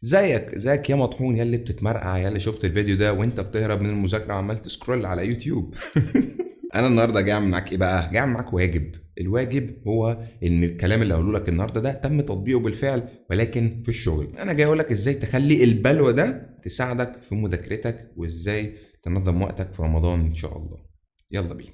ازيك يا مطحون، يا اللي بتتمرقع، يا اللي شفت الفيديو ده وانت بتهرب من المذاكره وعمال تسكرول على يوتيوب. انا النهارده جاي اعمل معاك ايه بقى؟ جاي اعمل معاك واجب. الواجب هو ان الكلام اللي هقوله لك النهارده ده تم تطبيقه بالفعل، ولكن في الشغل. انا جاي اقول لك ازاي تخلي البلوه ده تساعدك في مذاكرتك، وازاي تنظم وقتك في رمضان ان شاء الله. يلا بينا.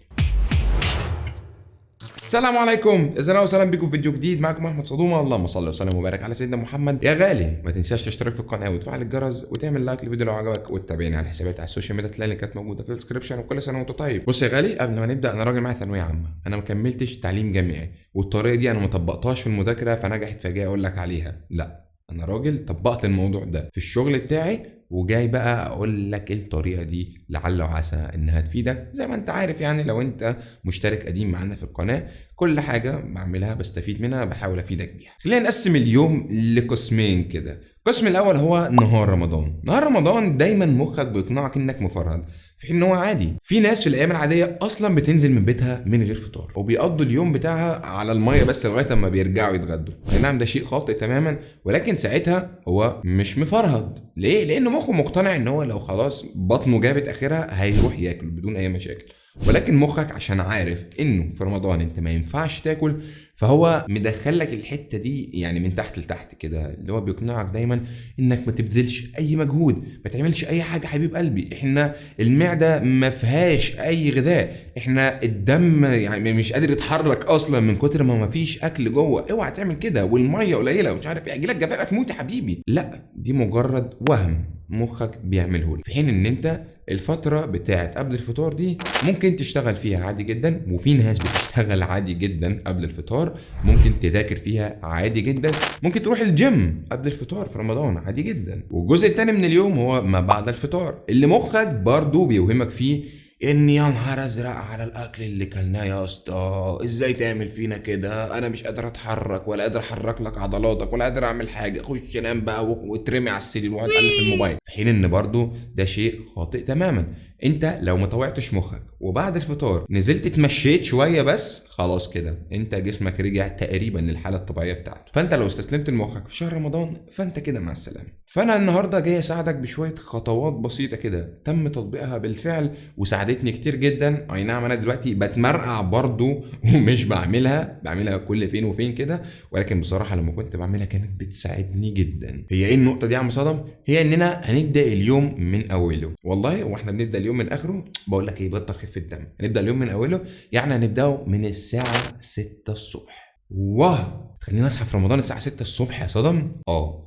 السلام عليكم، اذا وسهلا بكم في فيديو جديد. معكم احمد صدومه. اللهم صل وسلم وبارك على سيدنا محمد. يا غالي ما تنساش تشترك في القناه وتفعل الجرس وتعمل لايك للفيديو لو عجبك، وتتابعني على الحسابات على السوشيال ميديا اللي كانت موجوده في الديسكربشن. وكل سنه وانت طيب. بص يا غالي، قبل ما نبدا، انا راجل معايا ثانويه عامه، انا ما كملتش تعليم جامعي، والطريقه دي انا ما طبقتهاش في المذاكره فنجحت، فجاي اقول لك عليها. لا، انا راجل طبقت الموضوع ده في الشغل بتاعي، وجاي بقى اقول لك الطريقه دي لعل وعسى انها تفيدك. زي ما انت عارف يعني، لو انت مشترك قديم معانا في القناه، كل حاجه بعملها بستفيد منها، بحاول افيدك بيها. خلينا نقسم اليوم لقسمين كده. القسم الاول هو نهار رمضان. نهار رمضان دايما مخك بيقنعك انك مفرهد، في حين ان هو عادي. في ناس في الايام العاديه اصلا بتنزل من بيتها من غير فطار، وبيقضوا اليوم بتاعها على الميه بس لغايه اما بيرجعوا يتغدوا. اي نعم، ده شيء خاطئ تماما، ولكن ساعتها هو مش مفرهد. ليه؟ لان مخه مقتنع ان هو لو خلاص بطنه جابت اخرها هيروح ياكل بدون اي مشاكل. ولكن مخك عشان عارف انه في رمضان انت ما ينفعش تاكل، فهو مدخلك الحته دي يعني من تحت لتحت كده، اللي هو بيقنعك دايما انك ما تبذلش اي مجهود، ما تعملش اي حاجه. حبيب قلبي، احنا المعده ما فيهاش اي غذاء، احنا الدم يعني مش قادر يتحرك اصلا من كتر ما فيش اكل جوه. اوعى تعمل كده، والميه قليله ومش عارف ايه، اجيلك جفاف تموت يا حبيبي. لا، دي مجرد وهم مخك بيعمله لك، في حين ان انت الفترة بتاعت قبل الفطار دي ممكن تشتغل فيها عادي جدا، وفي ناس بتشتغل عادي جدا قبل الفطار، ممكن تذاكر فيها عادي جدا، ممكن تروح الجيم قبل الفطار في رمضان عادي جدا. والجزء التاني من اليوم هو ما بعد الفطار، اللي مخك برضو بيوهمك فيه ان يا نهار ازرق على الاكل اللي كلناه يا اسطى، ازاي تعمل فينا كده؟ انا مش قادر اتحرك، ولا قادر احرك لك عضلاتك، ولا قادر اعمل حاجه. خش نام بقى واترمي على السرير واقعد قلب في الموبايل. في حين ان برضو ده شيء خاطئ تماما. انت لو ما طوعتش مخك وبعد الفطار نزلت اتمشيت شويه بس، خلاص كده انت جسمك رجع تقريبا للحاله الطبيعيه بتاعته. فانت لو استسلمت لمخك في شهر رمضان فانت كده مع السلامه. فانا النهارده جاي اساعدك بشويه خطوات بسيطه كده تم تطبيقها بالفعل وساعدتني كتير جدا. اي نعم، انا دلوقتي بتمرقع برضو ومش بعملها كل فين وفين كده، ولكن بصراحه لما كنت بعملها كانت بتساعدني جدا. هي ايه النقطه دي يا عم صدم؟ هي اننا هنبدا اليوم من اوله. والله واحنا بنبدا اليوم من اخره، بقول لك ايه، بطل خفه الدم. هنبدا اليوم من اوله، يعني هنبداه من الساعه 6 الصبح. واه، تخليني اصحى في رمضان الساعه 6 الصبح يا صدم؟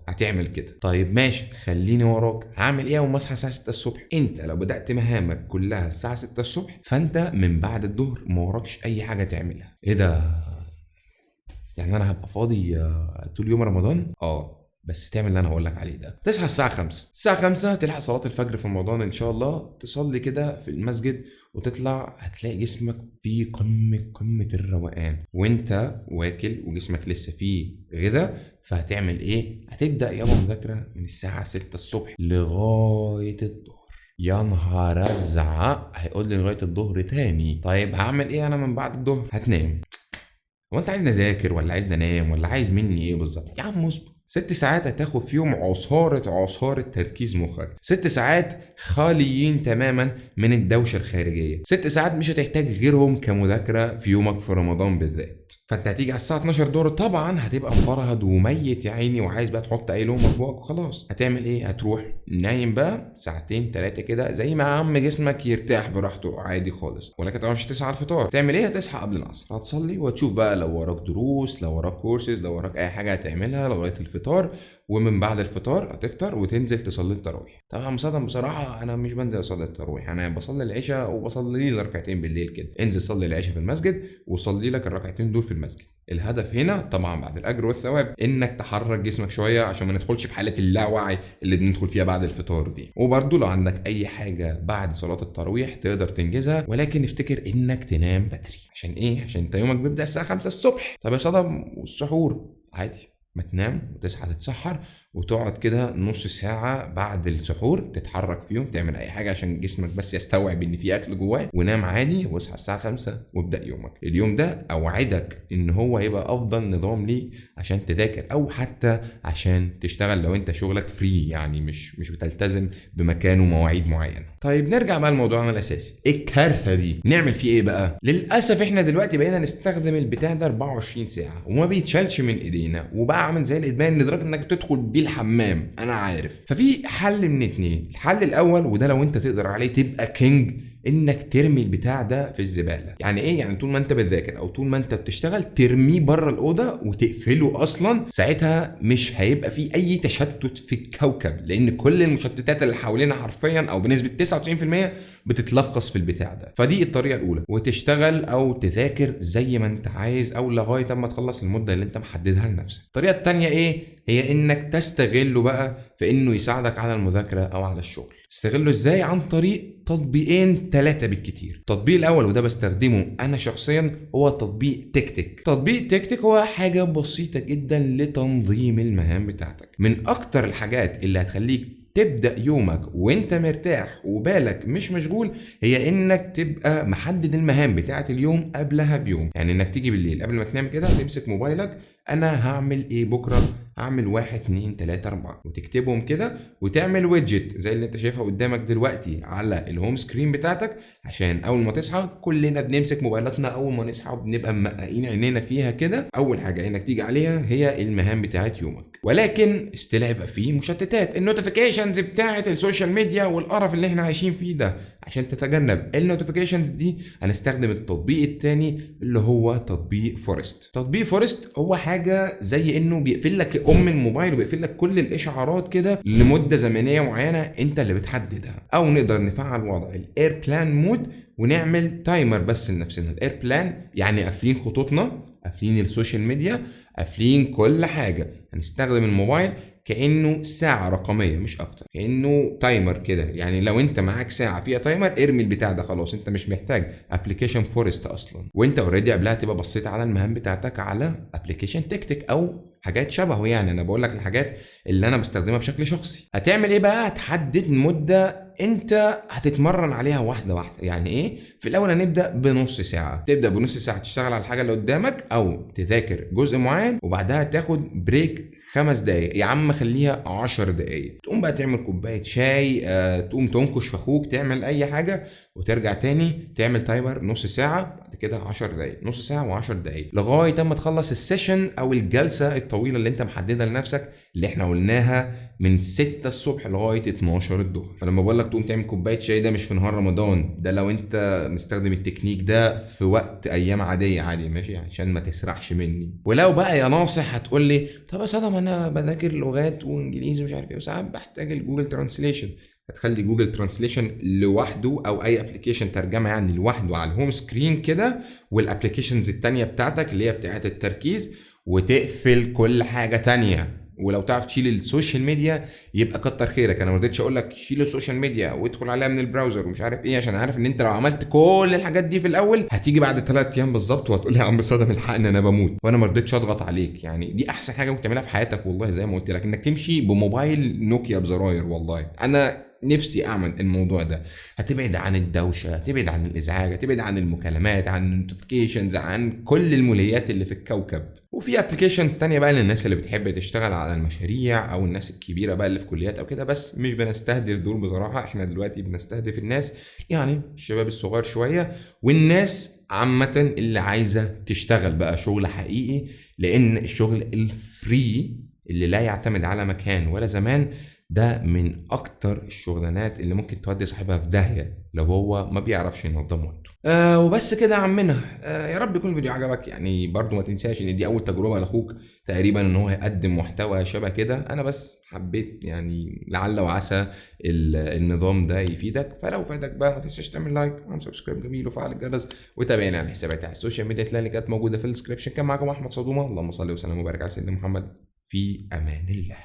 هتعمل كده؟ طيب ماشي، خليني وراك. هعمل ايه اول ما اصحى الساعه 6 الصبح؟ انت لو بدات مهامك كلها الساعه 6 الصبح، فانت من بعد الظهر ما وراكش اي حاجه تعملها. ايه ده؟ يعني انا هبقى فاضي طول يوم رمضان؟ بس تعمل اللي انا هقول لك عليه ده. تصحى الساعه 5، الساعه 5 تلحق صلاه الفجر في رمضان ان شاء الله، تصلي كده في المسجد وتطلع، هتلاقي جسمك في قمه الروقان وانت واكل وجسمك لسه فيه غذاء. فهتعمل ايه؟ هتبدا يابا مذاكره من الساعه 6 الصبح لغايه الظهر. يا نهار ازعق، هيقول لي لغايه الظهر تاني. طيب هعمل ايه انا من بعد الظهر؟ هتنام. هو انت عايزني اذاكر ولا عايزني انام ولا عايز مني ايه بالظبط؟ يا عم اصبر. 6 ساعات هتاخد فيهم عصارة تركيز مخك، 6 ساعات خاليين تماما من الدوشة الخارجية، 6 ساعات مش هتحتاج غيرهم كمذاكرة في يومك في رمضان بالذات. فانت هتيجي على الساعة 12 دور، طبعا هتبقى مفرهد وميت يا عيني، وعايز بقى تحط اي لقمة في بوقك وخلاص. هتعمل ايه؟ هتروح نايم بقى ساعتين 3 كده، زي ما عم جسمك يرتاح براحته عادي خالص. ولكن طبعا مش هتصحى على الفطار. تعمل ايه؟ هتصحى قبل العصر، هتصلي وتشوف بقى لو وراك دروس، لو وراك كورسز، لو وراك اي حاجة هتعملها لغاية الفطار. ومن بعد الفطار هتفطر وتنزل تصلي التراويح. طبعا مصدم بصراحه، انا مش بنزل اصلي التراويح، انا بصلي العشاء وبصلي لي ركعتين بالليل كده. انزل صلي العشاء في المسجد وصلي لك الركعتين دول في المسجد. الهدف هنا طبعا بعد الاجر والثواب انك تحرك جسمك شويه عشان ما ندخلش في حاله اللاوعي اللي بندخل فيها بعد الفطار دي. وبرده لو عندك اي حاجه بعد صلاه التراويح تقدر تنجزها، ولكن افتكر انك تنام بدري. عشان ايه؟ عشان انت يومك بيبدا الساعه 5 الصبح. طب يا صدم والسحور؟ عادي، ما تنام وتصحى تتسحر وتقعد كده نص ساعة بعد السحور تتحرك فيهم، تعمل اي حاجة عشان جسمك بس يستوعب ان في اكل جواه، ونام عادي واصحى الساعة 5 وابدأ يومك. اليوم ده اوعدك ان هو يبقى افضل نظام ليك عشان تذاكر او حتى عشان تشتغل لو انت شغلك فري، يعني مش بتلتزم بمكان ومواعيد معينة. طيب نرجع بقى لموضوعنا الاساسي، الكارثة دي نعمل فيه ايه بقى؟ للاسف احنا دلوقتي بقينا نستخدم البتاع ده 24 ساعة وما بيتشالش من ايدينا، وبقى عامل زي الادمان لدرجة انك تدخل بيه الحمام، انا عارف. ففي حل من اتنين. الحل الاول، وده لو انت تقدر عليه تبقى كينج، انك ترمي البتاع ده في الزباله. يعني ايه؟ يعني طول ما انت بتذاكر او طول ما انت بتشتغل ترميه بره الاوضه وتقفله اصلا. ساعتها مش هيبقى فيه اي تشتت في الكوكب، لان كل المشتتات اللي حوالينا حرفيا او بنسبه 99% بتتلخص في البتاع ده. فدي الطريقه الاولى، وتشتغل او تذاكر زي ما انت عايز او لغايه اما تخلص المده اللي انت محددها لنفسك. الطريقه الثانيه ايه؟ هي انك تستغله بقى في انه يساعدك على المذاكره او على الشغل. تستغله ازاي؟ عن طريق تطبيقين 3 بالكتير. التطبيق الاول وده بستخدمه انا شخصيا هو تطبيق تكتك. تطبيق تكتك هو حاجه بسيطه جدا لتنظيم المهام بتاعتك. من اكتر الحاجات اللي هتخليك تبدأ يومك وانت مرتاح وبالك مش مشغول هي انك تبقى محدد المهام بتاعة اليوم قبلها بيوم. يعني انك تيجي بالليل قبل ما تنام كده تمسك موبايلك، انا هعمل ايه بكرة؟ هعمل 1 2 3 4 وتكتبهم كده، وتعمل ويدجت زي اللي انت شايفها قدامك دلوقتي على الهوم سكرين بتاعتك، عشان اول ما تصحى كلنا بنمسك موبايلاتنا اول ما نصحى وبنبقى مققين عينينا فيها كده. اول حاجة انك تيجي عليها هي المهام بتاعة يومك. ولكن استلا يبقى فيه مشتتات، النوتيفيكيشنز بتاعة السوشيال ميديا والقرف اللي احنا عايشين فيه ده. عشان تتجنب النوتيفيكيشنز دي هنستخدم التطبيق التاني اللي هو تطبيق فورست. تطبيق فورست هو حاجة زي انه بيقفل لك الموبايل وبيقفل لك كل الاشعارات كده لمدة زمنية معينة انت اللي بتحددها. او نقدر نفعل وضع الاير بلان مود ونعمل تايمر بس لنفسنا. الاير بلان يعني قافلين خطوطنا، قافلين السوشيال ميديا، قافلين كل حاجة. هنستخدم الموبايل كأنه ساعة رقمية مش أكتر، كأنه تايمر كده. يعني لو أنت معاك ساعة فيها تايمر ارمي البتاع ده خلاص، أنت مش محتاج أبليكيشن فورست أصلا. وأنت أوريدي قبلها تبقى بصيت على المهام بتاعتك على أبليكيشن تكتك أو حاجات شبهه. يعني أنا بقول لك الحاجات اللي أنا بستخدمها بشكل شخصي. هتعمل إيه بقى؟ هتحدد مدة انت هتتمرن عليها واحده واحده. يعني ايه؟ في الاول هنبدا بنص ساعه، تبدا بنص ساعه تشتغل على الحاجه اللي قدامك او تذاكر جزء معين، وبعدها تاخد بريك 5 دقايق، يا عم خليها 10 دقايق. تقوم بقى تعمل كوبايه شاي، تقوم تنكش في اخوك، تعمل اي حاجه، وترجع تاني تعمل تايمر نص ساعه، بعد كده 10 دقايق، نص ساعه و10 دقايق، لغايه اما تخلص السيشن او الجلسه الطويله اللي انت محددها لنفسك اللي احنا قلناها من 6 الصبح لغايه 12 الظهر. فلما بقول لك تقوم تعمل كوبايه شاي ده مش في نهار رمضان، ده لو انت مستخدم التكنيك ده في وقت ايام عاديه عادي ماشي، عشان ما تسرحش مني. ولو بقى يا ناصح هتقول لي طب يا صدم انا بذاكر لغات وانجليزي ومش عارف ايه وساعات بحتاج الجوجل ترانسليشن، هتخلي جوجل ترانسليشن لوحده او اي ابلكيشن ترجمه يعني لوحده على الهوم سكرين كده، والابلكيشنز التانية بتاعتك اللي هي بتاعت التركيز، وتقفل كل حاجه تانية. ولو تعرف تشيل السوشيال ميديا يبقى كتر خيرك. انا ما رضيتش اقول لك شيل السوشيال ميديا وادخل عليها من البراوزر ومش عارف ايه، عشان عارف ان انت لو عملت كل الحاجات دي في الاول هتيجي بعد 3 ايام بالظبط وهتقول لي يا عم صدم الحقني انا بموت. وانا ما رضيتش اضغط عليك. يعني دي احسن حاجه ممكن تعملها في حياتك والله، زي ما قلت لك، انك تمشي بموبايل نوكيا بزراير. والله انا نفسي اعمل الموضوع ده. هتبعد عن الدوشه، هتبعد عن الازعاج، هتبعد عن المكالمات، عن النوتيفيكيشنز، عن كل الموليات اللي في الكوكب. وفي ابلكيشنز تانية بقى للناس اللي بتحب تشتغل على المشاريع او الناس الكبيره بقى اللي في كليات او كده، بس مش بنستهدف دول بصراحه. احنا دلوقتي بنستهدف الناس يعني الشباب الصغار شويه، والناس عامه اللي عايزه تشتغل بقى شغل حقيقي. لان الشغل الفري اللي لا يعتمد على مكان ولا زمان ده من اكتر الشغلانات اللي ممكن تودي صاحبها في داهيه لو هو ما بيعرفش ينظم وقته. وبس كده يا عمنا. يا رب يكون الفيديو عجبك. يعني برضو ما تنساش ان دي اول تجربه لاخوك تقريبا ان هو يقدم محتوى شبه كده. انا بس حبيت يعني لعل وعسى النظام ده يفيدك. فلو فادك بقى ما تنساش تعمل لايك وعمل سبسكرايب جميل وفعل الجرس، وتابعنا على الحسابات على السوشيال ميديا اللي كانت موجوده في الديسكربشن. كان معاكم احمد صدومه، اللهم صل وسلم وبارك على سيدنا محمد. في امان الله.